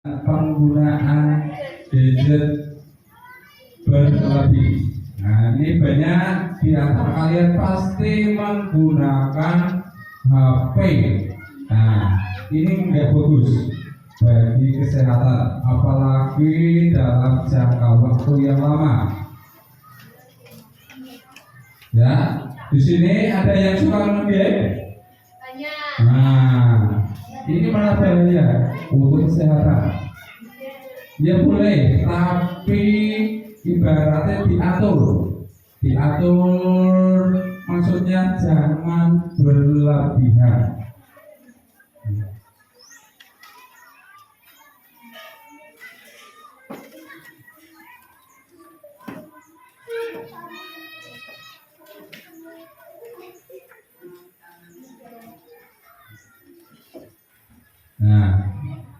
penggunaan gadget berlebih. Nah, ini banyak di antara kalian pasti menggunakan HP. Nah, ini nggak bagus bagi kesehatan, apalagi dalam jangka waktu yang lama. Ya, di sini ada yang suka nge-game? Nah, ini malah bahaya untuk kesehatan. Ya boleh, tapi ibaratnya diatur, maksudnya jangan berlebihan. Nah,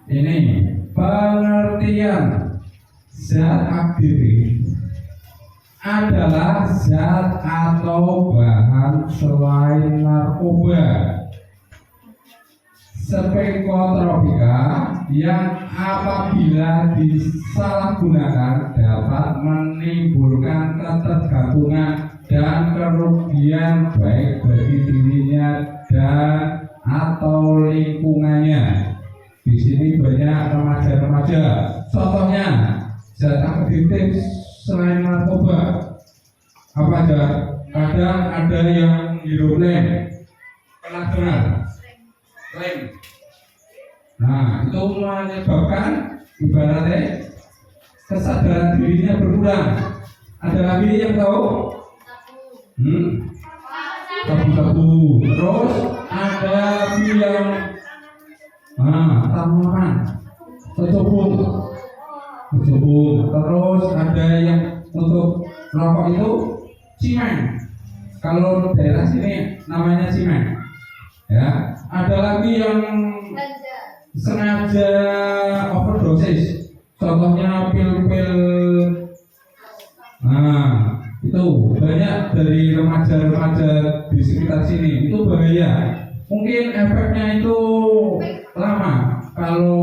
ini pengertian zat aktif adalah zat atau bahan selain narkoba psikotropika yang apabila disalahgunakan dapat menimbulkan ketergantungan dan kerugian baik bagi dirinya dan atau lingkungannya. Di sini banyak remaja-remaja. Contohnya zat aktif selain narkoba apa aja? Kadang ada yang hidup lem, pernah dengar? Lem. Nah, itu menyebabkan ibaratnya kesadaran dirinya berkurang. Ada lagi yang tahu? Sabu-sabu. Terus ada lagi yang tanaman, kecubung. Terus ada yang untuk rokok itu cimen. Kalau daerah sini namanya cimen. Ya, ada lagi yang sengaja overdosis. Contohnya pil-pil. Nah, itu banyak dari remaja-remaja di sekitar sini. Itu bahaya. Mungkin efeknya itu lama. Kalau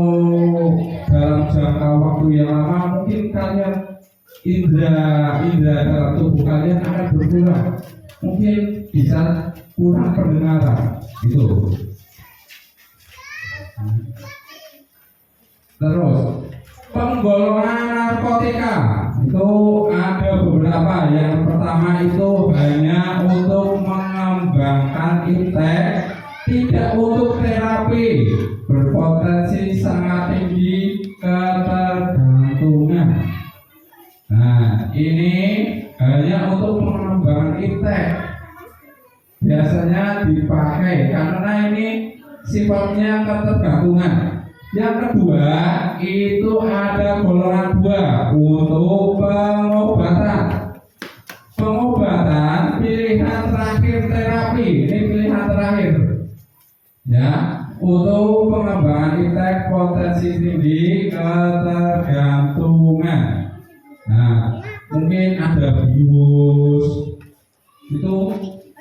dalam jangka waktu yang lama, mungkin kalian indra dalam tubuh kalian akan berkurang. Mungkin bisa kurang pendengaran. Itu. Terus penggolongan narkotika itu ada beberapa. Yang pertama itu hanya untuk mengembangkan intek, tidak untuk terapi, berpotensi sangat tinggi ketergantungan. Nah, ini hanya untuk pengembangan intek. Biasanya dipakai karena ini sifatnya ketergantungan. Yang kedua itu ada golongan 2 untuk pengobatan. Pengobatan pilihan terakhir terapi. Ini pilihan terakhir. Ya, untuk pengembangan intek potensi tinggi ketergantungan. Nah, mungkin ada bius itu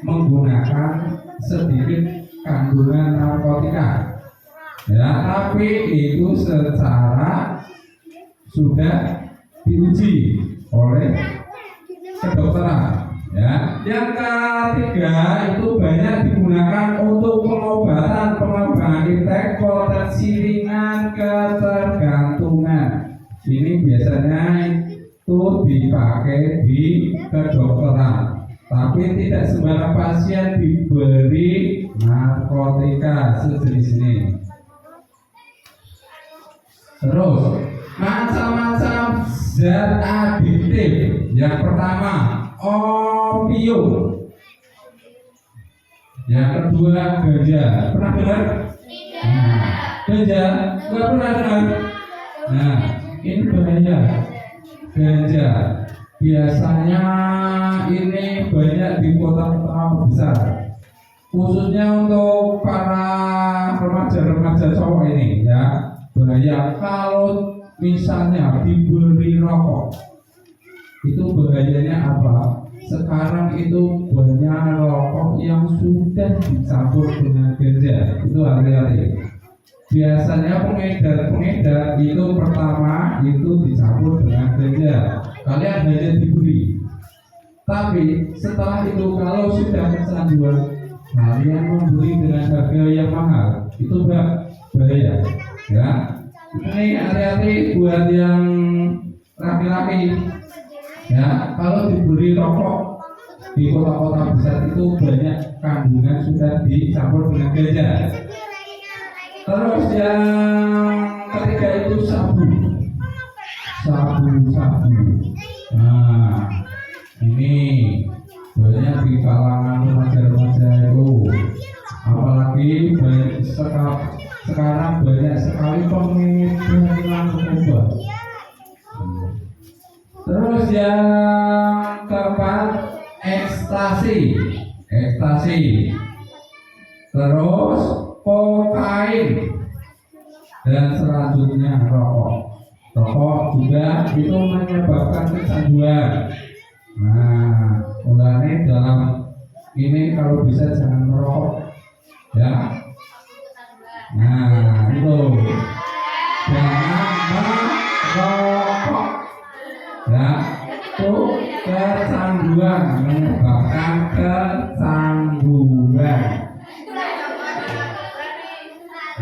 menggunakan sedikit kandungan narkotika. Ya, tapi itu secara sudah diuji oleh kedokteran. Ya, yang ketiga itu banyak digunakan untuk pengobatan pengembangan intek potensi ringan ketergantungan. Ini biasanya itu dipakai di kedokteran, tapi tidak sembarang pasien diberi narkotika sejenis ini. Terus macam-macam zat adiktif. Yang pertama opium. Yang kedua ganja. Pernah dengar? Ganja? Nggak pernah dengar? Nah, ini bahaya. Ganja biasanya ini banyak di kota-kota besar, khususnya untuk para remaja-remaja cowok ini, ya. Bahaya kalau misalnya diberi rokok. Itu bahayanya apa? Sekarang itu banyak rokok yang sudah dicampur dengan ganja. Itu hati-hati. biasanya pengedar itu pertama itu dicampur dengan ganja, kalian hanya diberi. Tapi setelah itu kalau sudah kecanduan, kalian membeli dengan harga yang mahal, itu bahaya. Ya, ini hati-hati buat yang laki-laki. Ya, kalau diberi rokok di kota-kota besar itu banyak kandungan sudah dicampur dengan ganja. Terus yang ketiga itu sabu. Nah, ini banyak di kalangan remaja-remaja itu, apalagi banyak sekarang banyak sekali pengedar narkoba. Terus yang keempat ekstasi, terus kokain, dan selanjutnya rokok juga itu menyebabkan kecanduan. Nah, mulanya dalam ini kalau bisa jangan merokok, ya. Nah, itu jangan merokok, ya. Itu kecanduan, menyebabkan kecanduan.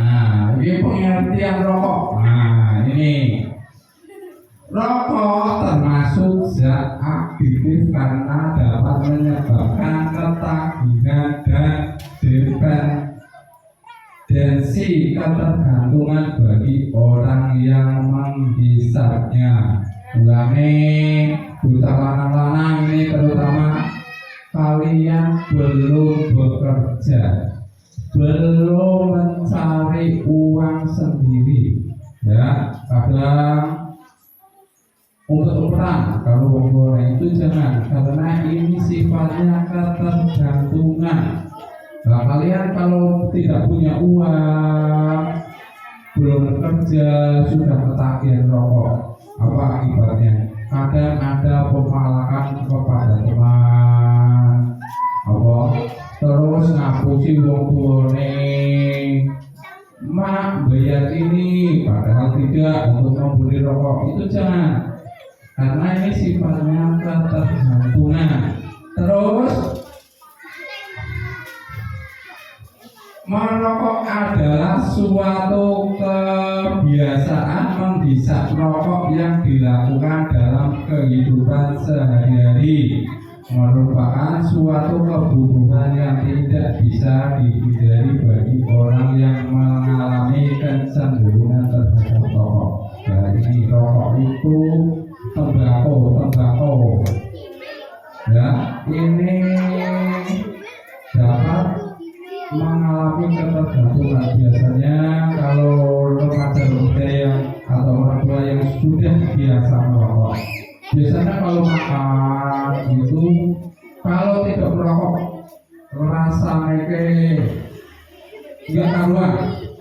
Nah, ini pengertian rokok. Nah, ini rokok termasuk zat aktif karena dapat menyebabkan ketagihan dan dependensi ketergantungan bagi orang yang menghisapnya. Ulangi, buta lanang-lanang ini terutama kalian belum bekerja, belum mencari uang sendiri, ya. Kadang umpet-umpetan kalau orang itu jangan, karena ini sifatnya ketergantungan. Nah, kalian kalau tidak punya uang, belum bekerja, sudah ketagihan rokok, apa akibatnya? Kadang ada pemalakan kepada teman, apa? Terus ngapusi wong tuane, mak bayar ini, padahal tidak, untuk membeli rokok itu jangan. Karena ini sifatnya ketergantungan. Terus merokok adalah suatu kebiasaan menghisap rokok yang dilakukan dalam kehidupan sehari-hari, merupakan suatu kebutuhan yang tidak bisa dihindari bagi orang yang mengalami kecenderungan terhadap rokok. Jadi rokok itu tembakau, ya, ini dapat mengalami ketergantungan. Biasanya kalau remaja yang atau orang tua yang sudah biasa merokok, biasanya kalau makan itu kalau tidak merokok rasanya nggak karuan.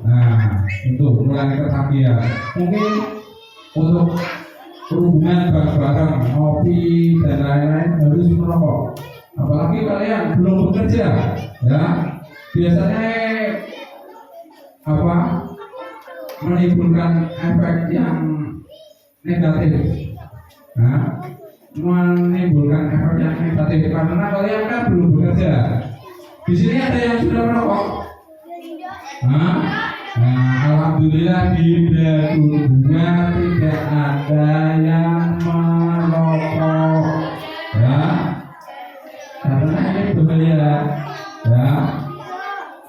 Nah, untuk mulai ketagihan, mungkin untuk hubungan bareng-bareng, ngopi dan lain-lain harus merokok. Apalagi kalian belum bekerja, ya. Biasanya apa? Menimbulkan efek yang negatif. Nah, menimbulkan efek yang negatif karena kalian kan belum bekerja. Di sini ada yang sudah merokok. Nah, alhamdulillah di dunia tidak ada yang merokok, ya, karena ini bahaya, ya.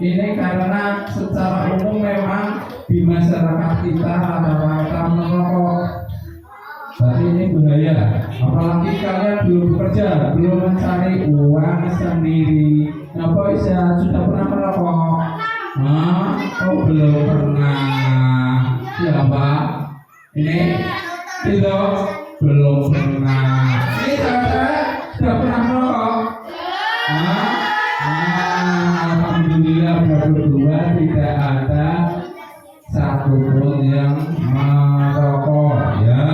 Ini karena secara umum memang di masyarakat kita rata-rata merokok. Berarti ini bahaya. Apalagi kalian belum bekerja, belum mencari uang sendiri. Apa sudah pernah merokok? Oh belum pernah. Ya Pak, ini tidak belum pernah. Ini saya sudah pernah merokok. Alhamdulillah berdua tidak ada satupun yang merokok, ya.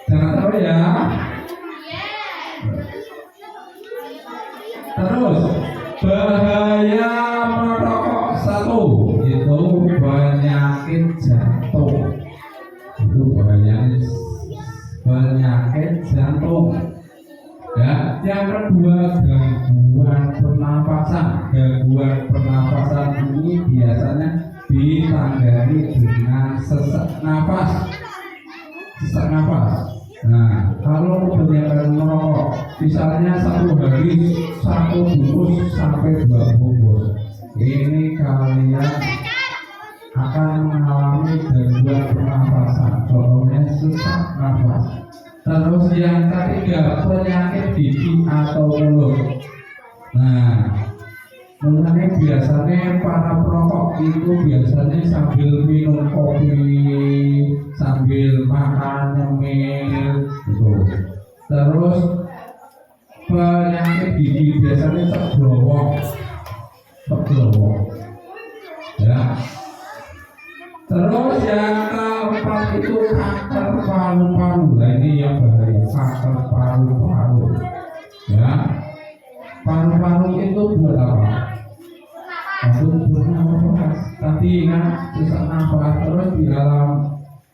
Jangan tahu ya. Terus bahaya merokok, satu itu penyakit bahayanya penyakit jantung. Ya, yang kedua gangguan pernapasan. Gangguan pernapasan ini biasanya ditandai dengan sesak nafas. Sesak nafas. Nah, kalau kebanyakan merokok, misalnya satu hari 1 bungkus sampai 2 bungkus, ini kalian akan mengalami gangguan pernapasan. Contohnya sesak nafas. Terus yang ketiga penyakit gigi atau mulut. Nah, mulanya biasanya para perokok itu biasanya sambil minum kopi, sambil makan nyemil, gitu. Terus penyakit gigi biasanya ceblowok, ya. Terus yang keempat itu kanker paru-paru. Nah, ini yang bahaya, kanker paru-paru. Ya, paru-paru itu buat apa? Untuk bernafas. Tadi kan susah nafas. Terus di dalam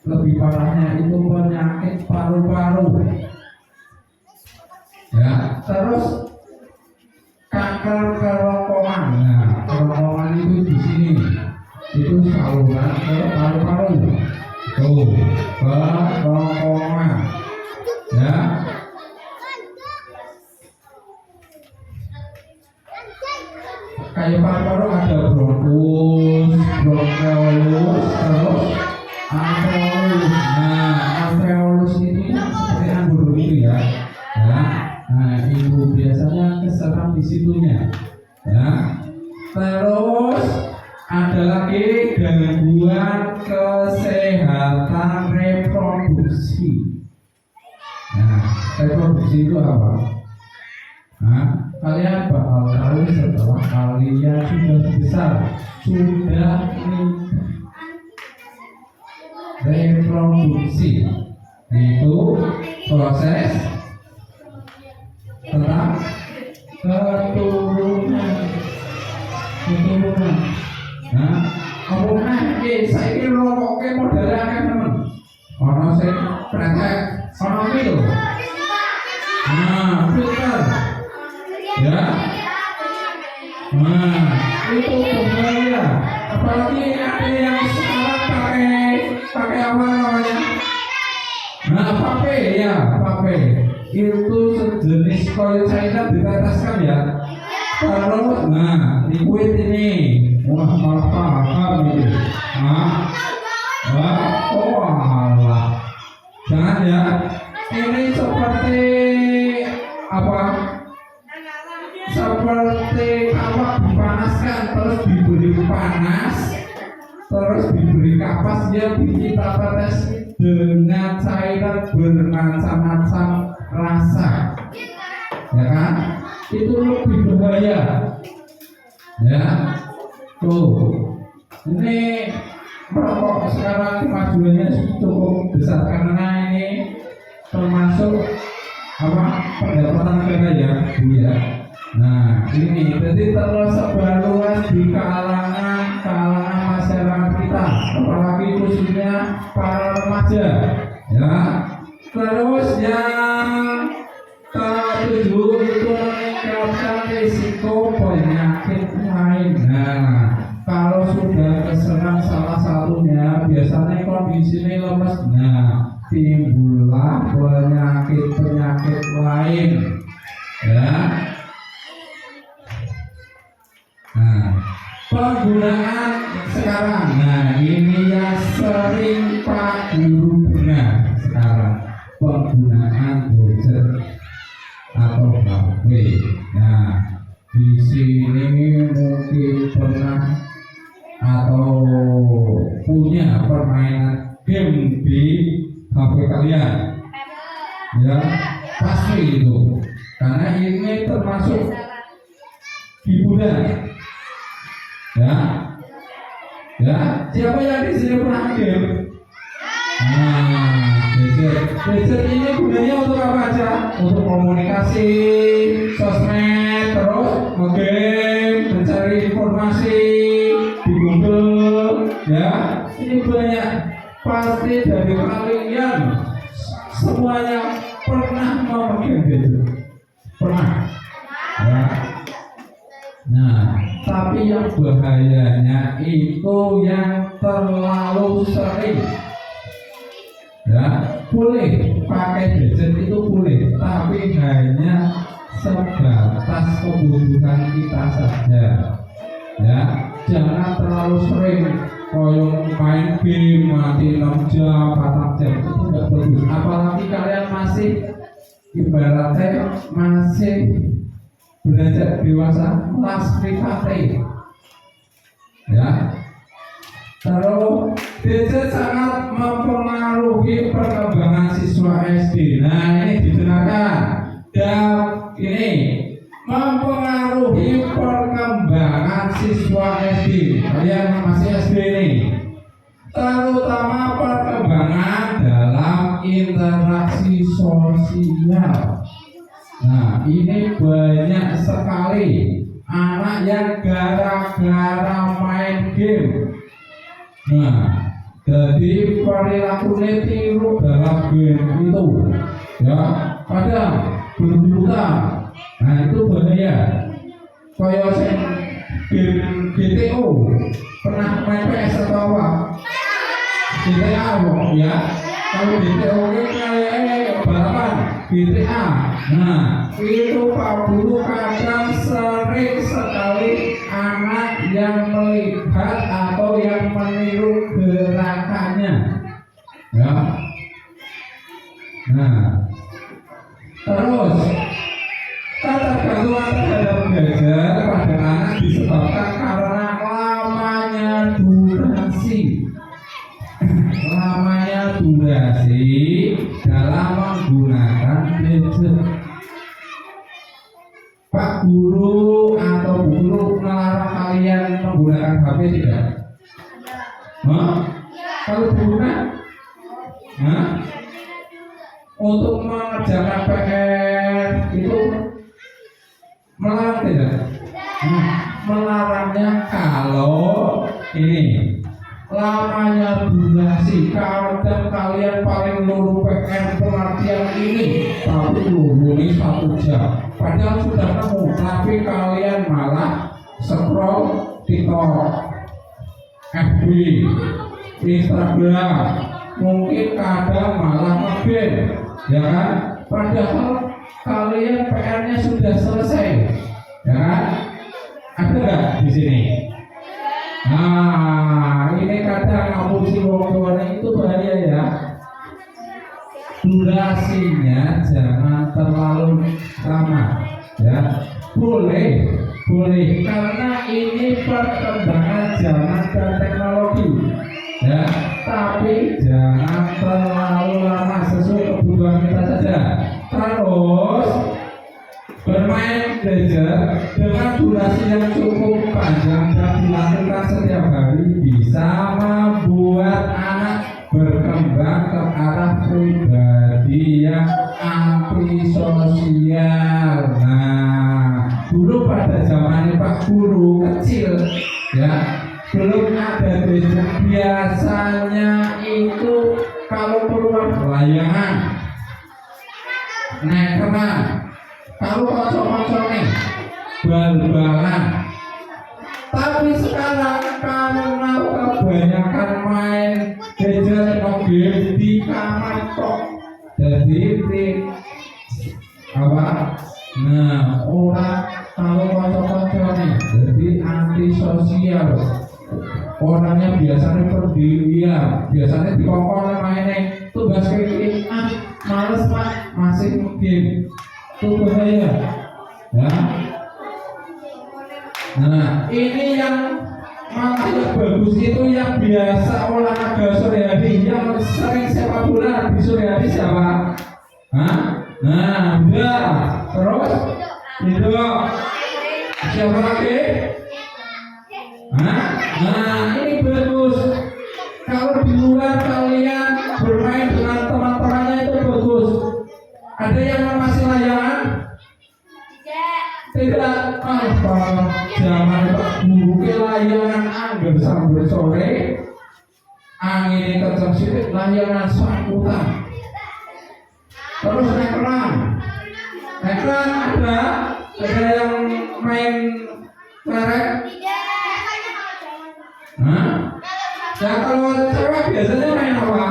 lebih parahnya itu penyakit paru-paru. Ya, terus kanker kerongkongan. Nah, kerongkongan itu di sini. Itu saluran ke paru-paru. Tuh, kerongkongan. Ya. Kayak paru-paru ada bronkus, bronkeolus, terus alveolus. Nah, alveolus ini seperti anggur itu ya. Nah, itu biasanya keserap di situnya. Ya. Terus ada lagi gangguan kesehatan reproduksi. Nah, reproduksi itu apa? Nah, kalian bakal tahu setelah kalian sudah besar, sudah reproduksi. Itu proses tentang keturunan. Nah, ngomongnya saya ini rokoknya modelnya kan teman. Ono sing pretek, ono mil. Nah, filter. Ya. Nah, itu bahaya. Apalagi ada yang sekarang pakai apa namanya? Nah, vape ya, vape. Itu sejenis koil China ditetaskan ya. Kalau liquid ini malah paham ini. Alah. Jangan ya. Ini seperti apa? Seperti awak dipanaskan terus diberi panas, terus diberi kapas, dia kita tetes dengan cairan bermacam-macam rasa. Ya kan? Itu lebih bahaya. Ya, tuh ini merokok sekarang kemajuannya cukup besar karena ini termasuk apa pendapatan negara ya, Bu ya. Nah, ini jadi tersebar luas di kalangan masyarakat kita, apalagi khususnya para remaja. Ya, terus yang ketujuh itu meningkatkan risiko penyakit lain. Nah, kalau sudah keserang salah satunya, biasanya kondisinya lemes. Nah, timbullah penyakit lain. Ya. Nah, penggunaan sekarang. Nah, ini yang sering Pak Guru benar sekarang. Penggunaan gadget atau HP. Nah, di sini mungkin pernah atau punya permainan game di HP kalian. Ya, pasti itu. Karena ini termasuk hiburan. Ya, siapa yang di sini pernah game? Gadget ini gunanya untuk apa aja? Untuk komunikasi, sosmed, terus game, mencari informasi di Google, ya. Ini banyak. pasti dari kalian semuanya pernah memegang gadget. Pernah? Ya. Nah, tapi yang bahayanya itu yang terlalu sering. Ya, boleh pakai gadget itu boleh, tapi hanya sebatas kebutuhan kita saja. Ya, jangan terlalu sering koyong main game mati 6 jam, 4 jam itu tidak bagus. Apalagi kalian masih ibaratnya masih belajar dewasa kelas private. Ya. Terus gadget sangat mempengaruhi perkembangan siswa SD. Nah, ini didengarkan. Dan ini mempengaruhi perkembangan siswa SD. Kalian masih SD ini. Terutama perkembangan dalam interaksi sosial. Nah, ini banyak sekali anak yang gara-gara main game. Nah, jadi perilakunya tiru dalam game itu, ya, kadang berhutang. Nah, itu bahaya. Kayak game GTO, pernah main PS atau apa? GTA, ya. Kalau GTO ini kayak balapan GTA. Nah, itu Pak Guru kadang sering sekali anak yang melihat atau yang meniru gerakannya. Ya. Nah, terus ketergantungan terhadap gadget pada anak disebabkan karena lamanya durasi. Lamanya durasi dalam menggunakan gadget. Pak Guru atau Bu Guru melarang kalian menggunakan HP tidak? Kalau guna, untuk mengerjakan PR itu melarang tidak? Melarangnya kalau ini lamanya durasi. Kadang kalian paling lulu PR pengertian ini, tapi lulu ini 1 jam. Padahal sudah nemu, tapi kalian malah scroll TikTok, FB, Instagram, mungkin kadang malah nge-game, ya kan? Padahal kalian PR-nya sudah selesai, ya kan? Ada nggak di sini? Nah, ini kadang ngapusi wong itu bahaya ya. Durasinya jangan terlalu lama, ya. Boleh karena ini perkembangan zaman dan teknologi, ya. Tapi jangan terlalu lama, sesuai kebutuhan kita saja. Terus bermain gadget dengan durasi yang cukup panjang dan dilakukan setiap hari bisa membuat anak berkembang ke arah pribadi yang antisosial. Nah, dulu pada zaman Pak Guru kecil, ya, belum ada gadget. Biasanya itu kalau keluar layangan, naik renang, kalau kocok-kocok nih bal-balan. Tapi sekarang karena kebanyakan main gadget game di kamar kok, jadi apa? Nah, orang kalau kocok-kocok nih jadi antisosial. Orangnya biasanya pendirian, biasanya dikongkol mainnya tugas kayak males Pak, masih game. Itu bahaya, ya. Nah, ini yang makanya bagus itu yang biasa olahraga sore hari, yang sering sepak bola di sore hari siapa? Nah, udah. Terus itu siapa lagi? Nah, ini bagus. Kalau di luar kalian bermain dengan teman-temannya itu bagus. Ada yang masih layangan? Tidak. Zaman Pak Guru ke layangan angger sambil sore, angin kencang sini layanan sambutan. Terus ekran ada yang main merek. Hah? Ya kalau cewek biasanya main apa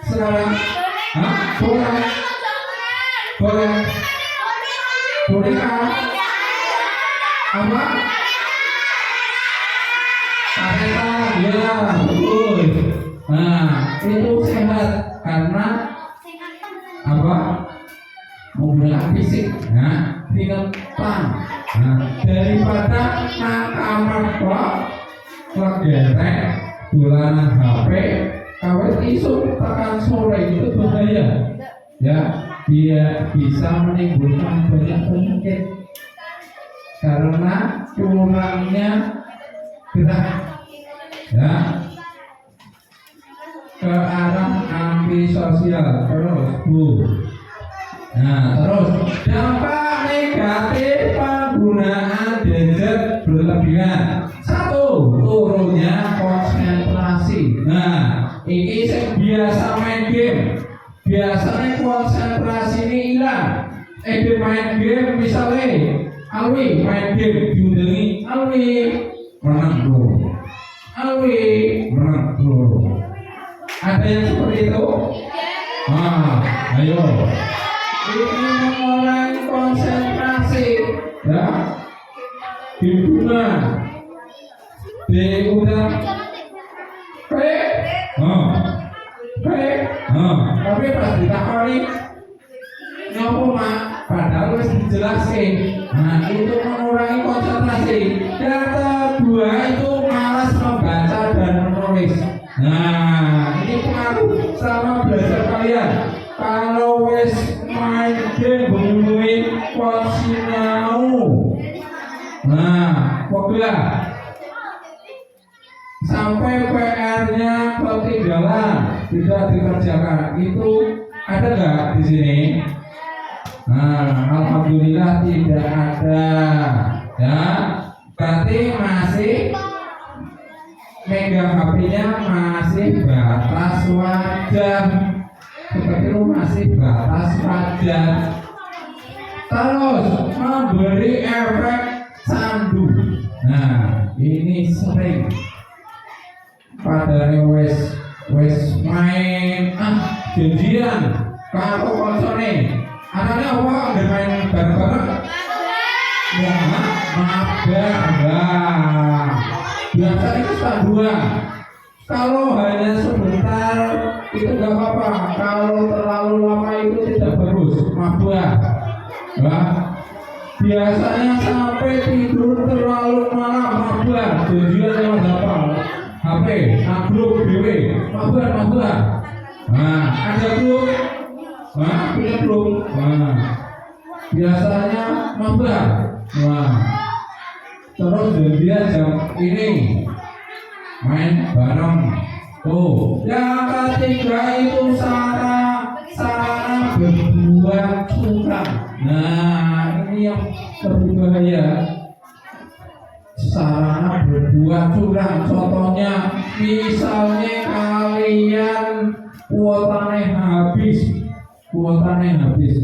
sekarang? Hah? Boleh boneka apa? Karetan, ya betul. Nah itu sehat karena apa? Menggunakan fisik, nah, ringan, daripada nangkaman kok ngegerek dolanan HP, kawet isu tekan sore itu bahaya, ya, dia bisa menimbulkan banyak penyakit karena kurangnya gerak, ya, ke arah antisosial terus, Bu. Nah, terus dampak negatif penggunaan gadget berlebihan. Satu, turunnya konsentrasi. Nah, ini biasa main game, biasanya konsentrasi ini hilang. Main game misalnya, Alwi main game diundangi, Alwi menang dulu, Alwi menang dulu. Ada yang seperti itu? Ah, ayo. Ini mengurangi konsentrasi, ya, hubungan diundang tapi pas ditakoni nyopo mak padahal harus dijelasin. Nah itu mengurangi konsentrasi. Yang kedua itu malas membaca dan menulis. Nah ini pengaruh sama belajar kalian. Kalau wes main game bunyi sinau, nah pokoknya sampai PR-nya ketinggalan tidak dikerjakan, itu ada nggak di sini? Nah, alhamdulillah tidak ada, ya. Berarti masih megang HP-nya masih batas wajar. Seperti itu masih batas wajar. Terus memberi efek candu. Nah, ini sering pada wes main janjian karo koncone. Anaknya apa? Ada main bareng-bareng. Mabar. Biasanya itu canduan. Kalau hanya sebentar itu nggak apa-apa. Kalau terlalu lama itu tidak bagus, mabuk. Nah, biasanya sampai tidur terlalu malam mabuk. Tujuan yang apa? HP, grup BW, mabuk. Nah, ada grup, punya grup. Nah, biasanya mabuk. Nah, terus dia jam ini main bareng. Tuh, yang ketiga itu sarana berbuat curang. Nah, ini yang berbahaya. Sarana berbuat curang. Contohnya, misalnya kalian kuotanya habis.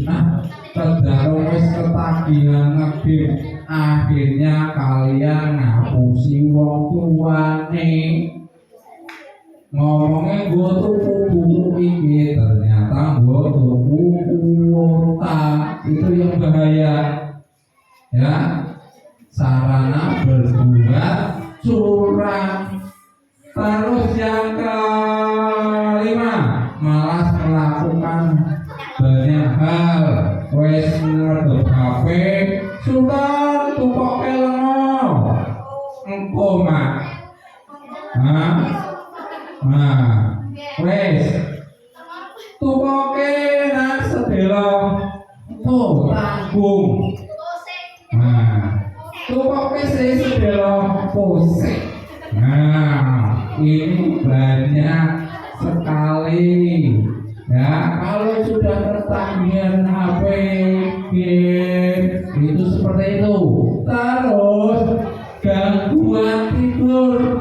Nah, terdaru wis ketagihan ngegame. Akhirnya kalian ngapusi wong tuane. Ngomongnya gue tuku buku ini, ternyata gue tuku kuota. Itu yang bahaya, ya. Sarana berbuat curang. Terus yang kelima, malas melakukan banyak hal. Wes ngedep HP, sultan tukok keleno, engko mak. Nah, wes tukoke nang sedelo tuh tanggung. Nah, tukoke sedelo pusing. Nah, ini banyak sekali, ya. Kalau sudah ketagihan HP, game, itu seperti itu. Terus gangguan tidur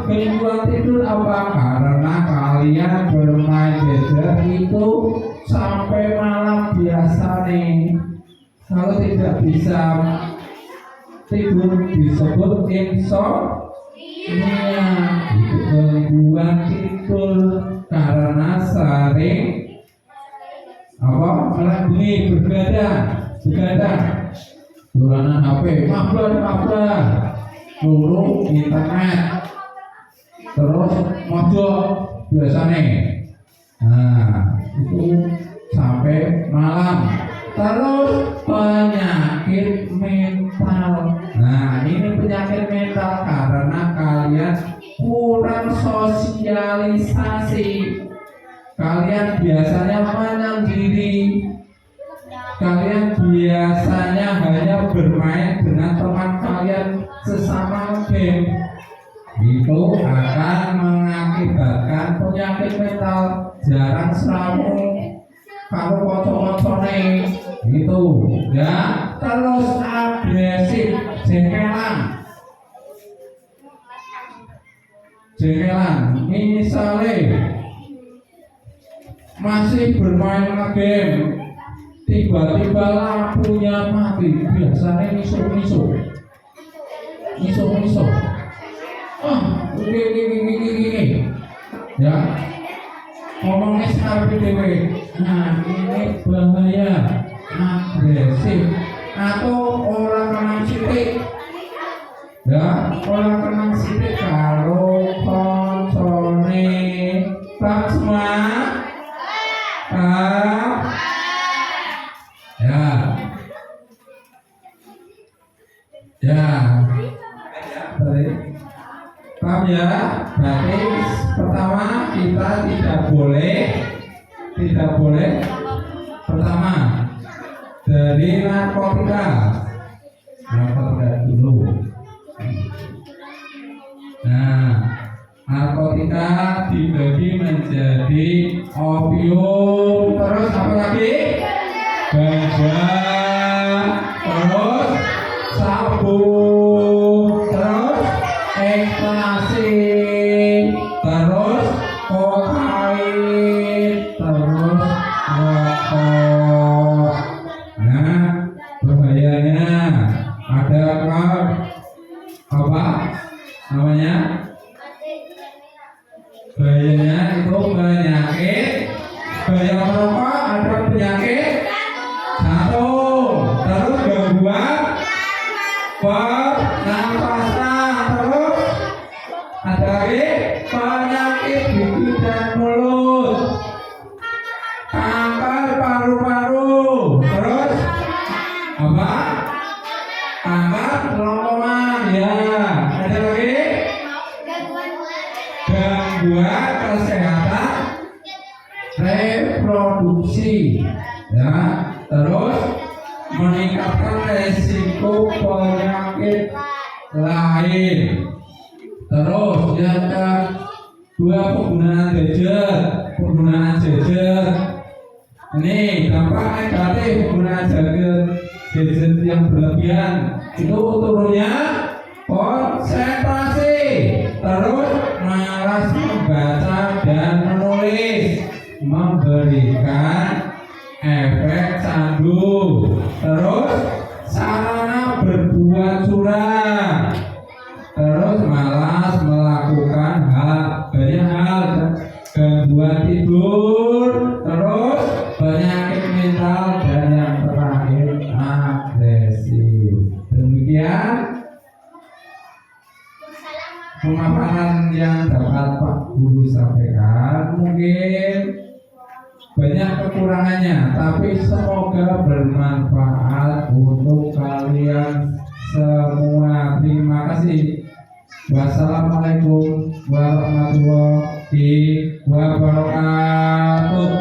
apa? Karena kalian bermain gadget sampai malam biasa nih. Kalau tidak bisa tidur disebut insomnia, itu gangguan tidur karena sering melambungi begadang dolanan HP, mabrak lulu internet, terus mojok biasanya. Nah, itu sampai malam. Terus penyakit mental. Nah, ini penyakit mental karena kalian kurang sosialisasi. Kalian biasanya menyendiri. Kalian biasanya hanya bermain dengan teman kalian sesama game. Itu akan mengakibatkan penyakit mental. Jarang selalu kamu kocok-kocoknya gitu ya. Terus agresif, jengkelan. Misalnya masih bermain game, tiba-tiba lampunya mati, biasanya misuk-misuk. Gini ya, ngomongnya sampai dewe. Nah, ini bahaya, agresif, atau orang kena sitik ya. Orang kena sitik kalau koncone bang semua paham ya. Berarti pertama kita tidak boleh pertama dari narkotika dulu. Nah, narkotika dibagi menjadi opium, terus apa lagi? Ganja, terus sabu, terus ekstasi, terus kokain, terus rokok. Nah, bahayanya ada apa namanya? Bahayanya itu penyakit. Bahaya merokok ada penyakit jantung, terus gangguan pernapasan, terus ada lagi penyakit gigi dan mulut, kanker paru-paru, terus apa? Kanker kerongkongan ya. Ada lagi gangguan kesehatan reproduksi ya. Terus meningkatkan resiko penyakit lain. Terus yang kedua penggunaan gadget. Ini dampak negatif penggunaan gadget yang berlebihan, itu turunnya konsentrasi, terus malas membaca dan menulis, memberikan efek candu, terus sarana berbuat curang, terus malas melakukan banyak hal, gangguan tidur, terus penyakit mental, dan yang terakhir agresif. Demikian pemaparan yang dapat Pak Guru sampaikan. Mungkin banyak kekurangannya, tapi semoga bermanfaat untuk kalian semua. Terima kasih. Wassalamualaikum warahmatullahi wabarakatuh.